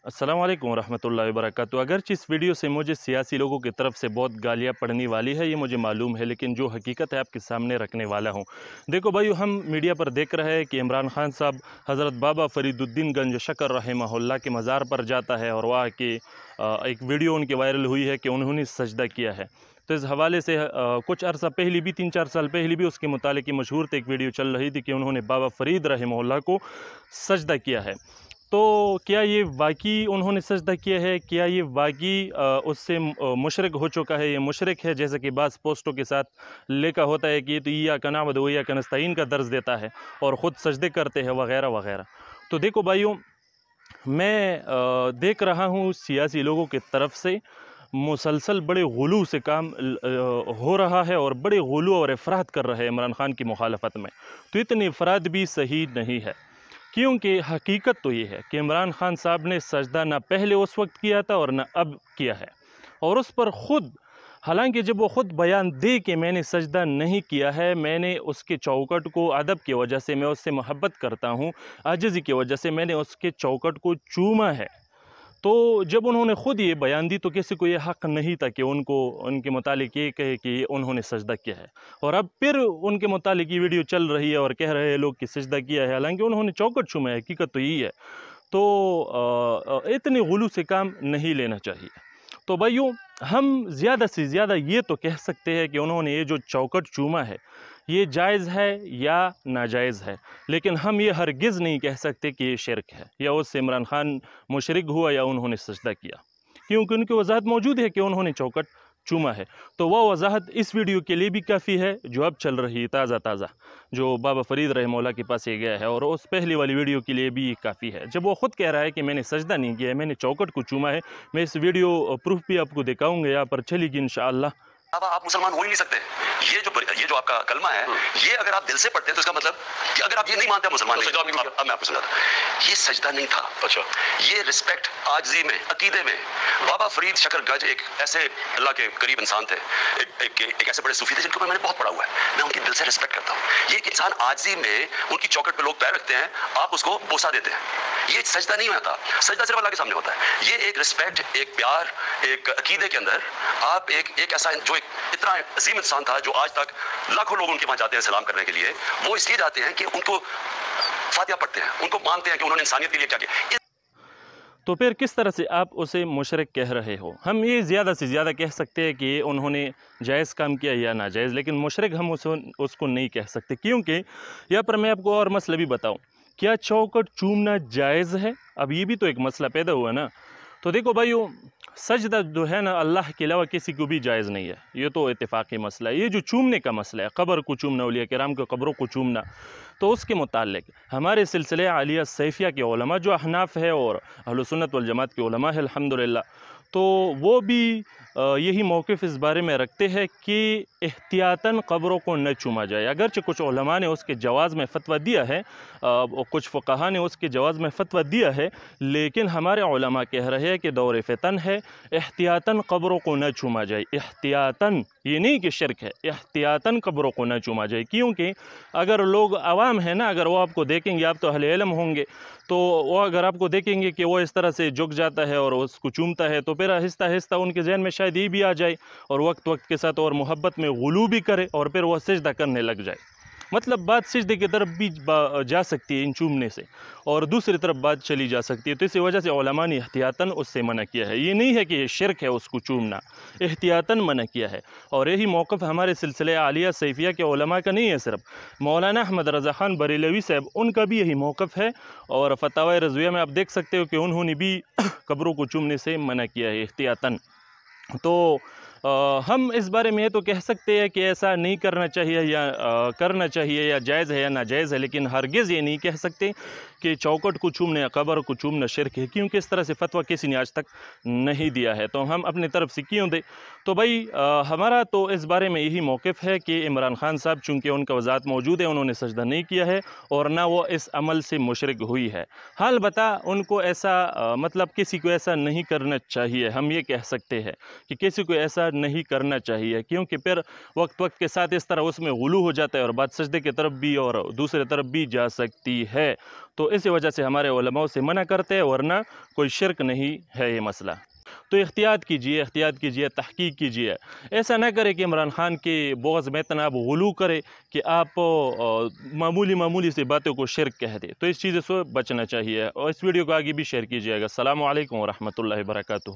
अस्सलाम वालेकुम रहमतुल्लाहि व बरकातुहू। अगरचे इस वीडियो से मुझे सियासी लोगों की तरफ से बहुत गालियाँ पड़ने वाली है, ये मुझे मालूम है, लेकिन जो हकीकत है आपके सामने रखने वाला हूँ। देखो भाइयों, हम मीडिया पर देख रहे हैं कि इमरान खान साहब हज़रत बाबा फरीदुद्दीन गंज शकर रहमहुल्लाह के मज़ार पर जाता है और वहाँ की एक वीडियो उनकी वायरल हुई है कि उन्होंने सजदा किया है। तो इस हवाले से कुछ अर्सा पहले भी 3-4 साल पहले भी उसके मुतालिक की मशहूर एक वीडियो चल रही थी कि उन्होंने बाबा फरीद रहमहुल्लाह को सजदा किया है। तो क्या ये वाक़ई उन्होंने सजदा किया है? क्या ये वाक़ई उससे मुशरिक हो चुका है? ये मुशरिक है जैसे कि बाज़ पोस्टों के साथ लिखा होता है कि ये तो इय्याका नअबुदु व इय्याका नस्तईन का दर्ज देता है और ख़ुद सजदे करते हैं वग़ैरह वग़ैरह। तो देखो भाइयों, मैं देख रहा हूँ सियासी लोगों की तरफ से मुसलसल बड़े गुलू से काम हो रहा है और बड़े गुलू और इफ़रात कर रहे हैं इमरान खान की मुखालफत में। तो इतनी इफ़रात भी सही नहीं है, क्योंकि हकीकत तो ये है कि इमरान खान साहब ने सजदा ना पहले उस वक्त किया था और ना अब किया है। और उस पर ख़ुद, हालांकि जब वो ख़ुद बयान दे कि मैंने सजदा नहीं किया है, मैंने उसके चौकट को अदब की वजह से, मैं उससे मोहब्बत करता हूँ, आजिज़ी की वजह से मैंने उसके चौकट को चूमा है। तो जब उन्होंने ख़ुद ये बयान दी तो किसी को ये हक़ नहीं था कि उनको उनके मुतालिक ये कहे कि उन्होंने सजदा किया है। और अब फिर उनके मुतालिक ये वीडियो चल रही है और कह रहे हैं लोग कि सजदा किया है, हालांकि उन्होंने चौकट चूमा है। हकीकत तो यही है। तो इतनी गुलू से काम नहीं लेना चाहिए। तो भाइयों, हम ज़्यादा से ज़्यादा ये तो कह सकते हैं कि उन्होंने ये जो चौकट चूमा है ये जायज़ है या नाजायज़ है, लेकिन हम ये हरगिज़ नहीं कह सकते कि ये शिरक है या उससे इमरान खान मुशरिक हुआ या उन्होंने सजदा किया, क्योंकि उनकी वजाहत मौजूद है कि उन्होंने चौकट चूमा है। तो वह वजाहत इस वीडियो के लिए भी काफ़ी है जो अब चल रही है ताज़ा जो बाबा फरीद रहमहुल्लाह के पास ये गया है, और उस पहली वाली वीडियो के लिए भी काफ़ी है जब वो ख़ुद कह रहा है कि मैंने सजदा नहीं किया है, मैंने चौकट को चूमा है। मैं इस वीडियो प्रूफ भी आपको दिखाऊंगा, यहाँ पर चलेगी इंशाअल्लाह। अब आप मुसलमान हो ही नहीं सकते। ये जो आपका कलमा है, ये अगर आप दिल से पढ़ते हैं तो इसका मतलब कि अगर आप ये नहीं मानते मुसलमान नहीं, अब मैं आपको समझाता हूं, ये सजदा नहीं था। अच्छा, ये रिस्पेक्ट आजिज़ी में, अकीदे में। बाबा फरीद शकर गंज एक ऐसे अल्लाह के करीब इंसान थे, एक ऐसे बड़े सूफी थे जिनके ऊपर मैंने बहुत पढ़ा हुआ है। मैं उनकी दिल से रिस्पेक्ट करता हूँ। ये एक इंसान आजिज़ी में, उनकी चौकट पे लोग पैर रखते हैं, आप उसको बोसा देते हैं, ये सजदा नहीं होता। सजदा सिर्फ अल्लाह के सामने होता है। ये एक रिस्पेक्ट, एक प्यार, एक अकीदे के अंदर आप एक ऐसा जो इतना अजीम इंसान था, जो आज तक लाखों लोग उनके वहां जाते हैं सलाम करने के लिए। वो इसलिए जाते हैं कि उनको फातिहा पढ़ते हैं, उनको मानते हैं कि उन्होंने इंसानियत के लिए क्या किया। तो फिर किस तरह से आप उसे मुशरिक कह रहे हो? हम ये ज़्यादा से ज़्यादा कह सकते हैं कि उन्होंने जायज़ काम किया या नाजायज़, लेकिन मुशरिक हम उसको नहीं कह सकते, क्योंकि यहाँ पर मैं आपको और मसला भी बताऊँ। क्या चौकट चूमना जायज़ है? अब ये भी तो एक मसला पैदा हुआ ना। तो देखो भाइयों, सजदा जो है ना, अल्लाह के अलावा किसी को भी जायज़ नहीं है, ये तो इत्तेफाक़ी मसला है। ये जो चूमने का मसला है, क़ब्र को चूमना, औलिया किराम के क़ब्रों को चूमना, तो उसके मुताल्लिक़ हमारे सिलसिले आलिया सैफ़िया के उलमा जो अहनाफ़ है और अहले सुन्नत वल जमात के उलमा है अल्हम्दुलिल्लाह, तो वो भी यही मौक़िफ़ इस बारे में रखते हैं कि एहतियातन क़ब्रों को न चूमा जाए। अगरचे कुछ उलमा ने उसके जवाज़ में फ़तवा दिया है, कुछ फ़ुक़हा ने उसके जवाज़ में फ़तवा दिया है, लेकिन हमारे उलमा कह रहे हैं कि दौर फ़ितन है, एहतियातन क़ब्रों को न चूमा जाए। एहतियातन, ये नहीं कि शिरक है, एहतियातन क़ब्रों को न चूमा जाए। क्योंकि अगर लोग आवाम है ना, अगर वो आपको देखेंगे, आप तो अहले इल्म होंगे, तो वो अगर आपको देखेंगे कि वो इस तरह से झुक जाता है और उसको चूमता है, तो फिर आहिस्ता आहिस्ता उनके ज़हन में शायद ये भी आ जाए और वक्त के साथ और मोहब्बत में गुलू भी करे और फिर वह सजदा करने लग जाए। मतलब बात सजदे की तरफ भी जा सकती है इन चूमने से, और दूसरी तरफ बात चली जा सकती है। तो इसी वजह से उलमा ने एहतियातन उससे मना किया है। ये नहीं है कि ये शिरक है उसको चूमना, एहतियातन मना किया है। और यही मौक़िफ़ हमारे सिलसिले आलिया सैफ़िया के उलमा का नहीं है, सिर्फ मौलाना अहमद रज़ा ख़ान बरेलवी साहब, उनका भी यही मौक़िफ़ है। और फ़तावा रज़विया में आप देख सकते हो कि उन्होंने भी कब्रों को चूमने से मना किया है एहतियातन। तो हम इस बारे में ये तो कह सकते हैं कि ऐसा नहीं करना चाहिए या करना चाहिए, या जायज़ है या नाजायज़ है, लेकिन हरगिज़ ये नहीं कह सकते कि चौकट को चूमना या कब्र को चूमना शिरक है, क्योंकि इस तरह से फ़तवा किसी ने आज तक नहीं दिया है। तो हम अपनी तरफ से क्यों दें? तो भाई हमारा तो इस बारे में यही मौक़िफ़ है कि इमरान खान साहब, चूँकि उनका वज़ाहत मौजूद है, उन्होंने सजदा नहीं किया है और ना वो इस अमल से मुशरिक हुई है। हाल बता उनको ऐसा मतलब किसी को ऐसा नहीं करना चाहिए। हम ये कह सकते हैं कि किसी को ऐसा नहीं करना चाहिए, क्योंकि फिर वक्त के साथ इस तरह उसमें गुलू हो जाता है और बात सजदे की तरफ भी और दूसरे तरफ भी जा सकती है। تو اسی وجہ سے ہمارے علماء سے منع کرتے ہیں، ورنہ کوئی شرک نہیں ہے یہ مسئلہ۔ تو احتیاط کیجئے، تحقیق کیجئے، ایسا نہ کرے کہ عمران خان کے بغض میں اتنا آپ غلو کرے کہ آپ معمولی سی باتوں کو شرک کہہ دے۔ تو اس چیز سے بچنا چاہیے، اور اس ویڈیو کو آگے بھی شیئر کیجئے گا۔ السلام علیکم ورحمۃ اللہ وبرکاتہ۔